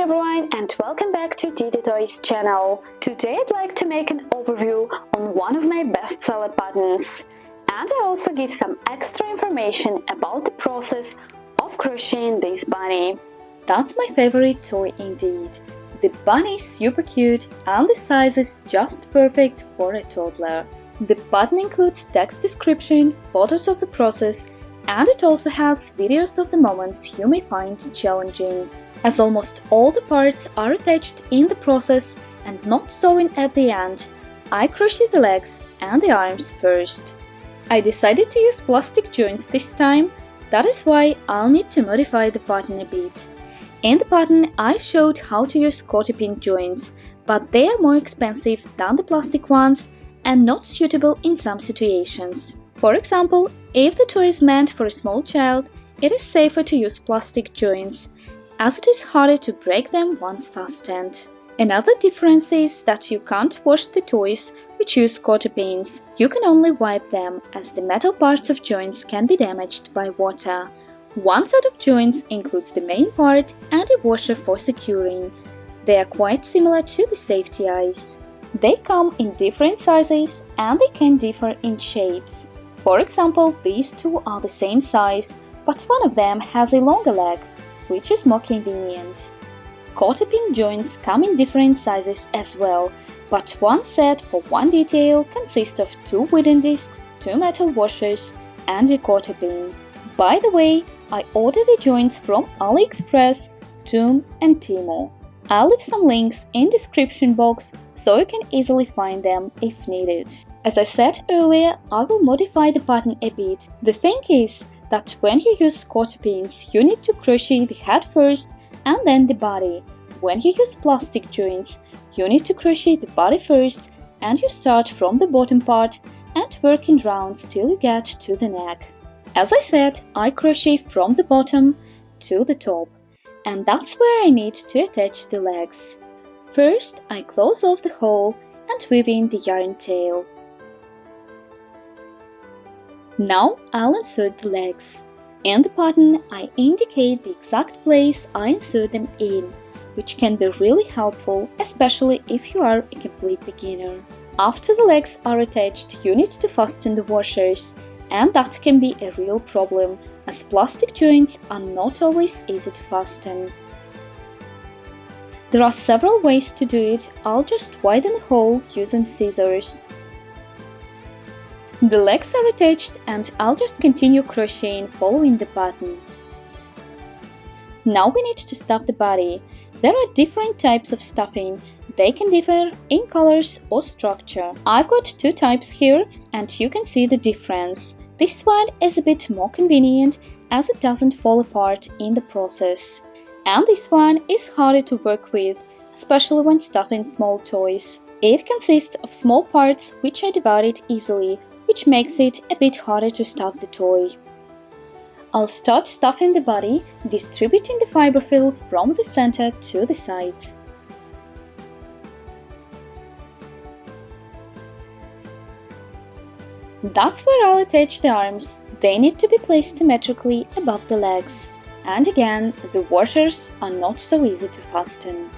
everyone and welcome back to DidyToys channel. Today I'd like to make an overview on one of my bestseller patterns, and I also give some extra information about the process of crocheting this bunny. That's my favorite toy indeed. The bunny is super cute and the size is just perfect for a toddler. The pattern includes text description, photos of the process, and it also has videos of the moments you may find challenging. As almost all the parts are attached in the process and not sewn at the end, I crochet the legs and the arms first. I decided to use plastic joints this time, that is why I'll need to modify the pattern a bit. In the pattern I showed how to use Cotterpin joints, but they are more expensive than the plastic ones and not suitable in some situations. For example, if the toy is meant for a small child, it is safer to use plastic joints, as it is harder to break them once fastened. Another difference is that you can't wash the toys which use Cotterpins. You can only wipe them, as the metal parts of joints can be damaged by water. One set of joints includes the main part and a washer for securing. They are quite similar to the safety eyes. They come in different sizes and they can differ in shapes. For example, these two are the same size, but one of them has a longer leg, which is more convenient. Cotterpin joints come in different sizes as well, but one set for one detail consists of 2 wooden discs, 2 metal washers, and a Cotterpin. By the way, I ordered the joints from AliExpress, Joom, and Temu. I'll leave some links in description box so you can easily find them if needed. As I said earlier, I will modify the pattern a bit. The thing is that when you use Cotterpins, you need to crochet the head first and then the body. When you use plastic joints, you need to crochet the body first, and you start from the bottom part and work in rounds till you get to the neck. As I said, I crochet from the bottom to the top, and that's where I need to attach the legs. First, I close off the hole and weave in the yarn tail. Now I'll insert the legs. In the pattern, I indicate the exact place I insert them in, which can be really helpful, especially if you are a complete beginner. After the legs are attached, you need to fasten the washers, and that can be a real problem, as plastic joints are not always easy to fasten. There are several ways to do it. I'll just widen the hole using scissors. The legs are attached and I'll just continue crocheting following the pattern. Now we need to stuff the body. There are different types of stuffing. They can differ in colors or structure. I've got 2 types here and you can see the difference. This one is a bit more convenient as it doesn't fall apart in the process. And this one is harder to work with, especially when stuffing small toys. It consists of small parts which I divided easily, which makes it a bit harder to stuff the toy. I'll start stuffing the body, distributing the fiber fill from the center to the sides. That's where I'll attach the arms. They need to be placed symmetrically above the legs. And again, the washers are not so easy to fasten.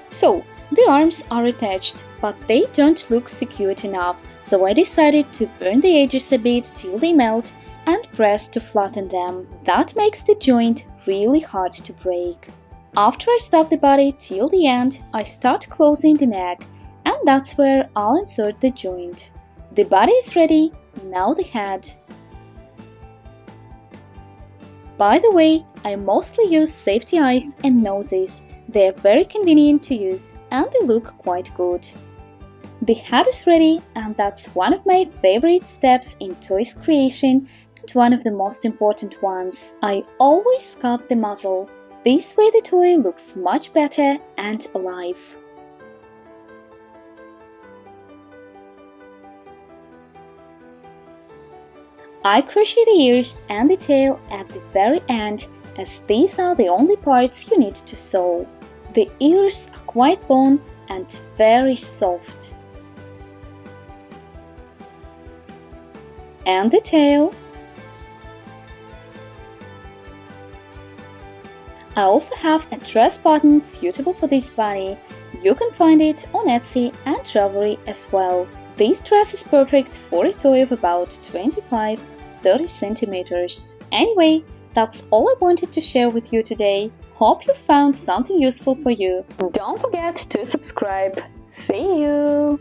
So, the arms are attached, but they don't look secured enough, so I decided to burn the edges a bit till they melt and press to flatten them. That makes the joint really hard to break. After I stuff the body till the end, I start closing the neck, and that's where I'll insert the joint. The body is ready, now the head. By the way, I mostly use safety eyes and noses. They are very convenient to use and they look quite good. The head is ready, and that's one of my favorite steps in toys creation and one of the most important ones. I always sculpt the muzzle. This way the toy looks much better and alive. I crochet the ears and the tail at the very end, as these are the only parts you need to sew. The ears are quite long and very soft. And the tail. I also have a dress button suitable for this bunny. You can find it on Etsy and Ravelry as well. This dress is perfect for a toy of about 25-30 centimeters. Anyway, that's all I wanted to share with you today. Hope you found something useful for you. Don't forget to subscribe. See you!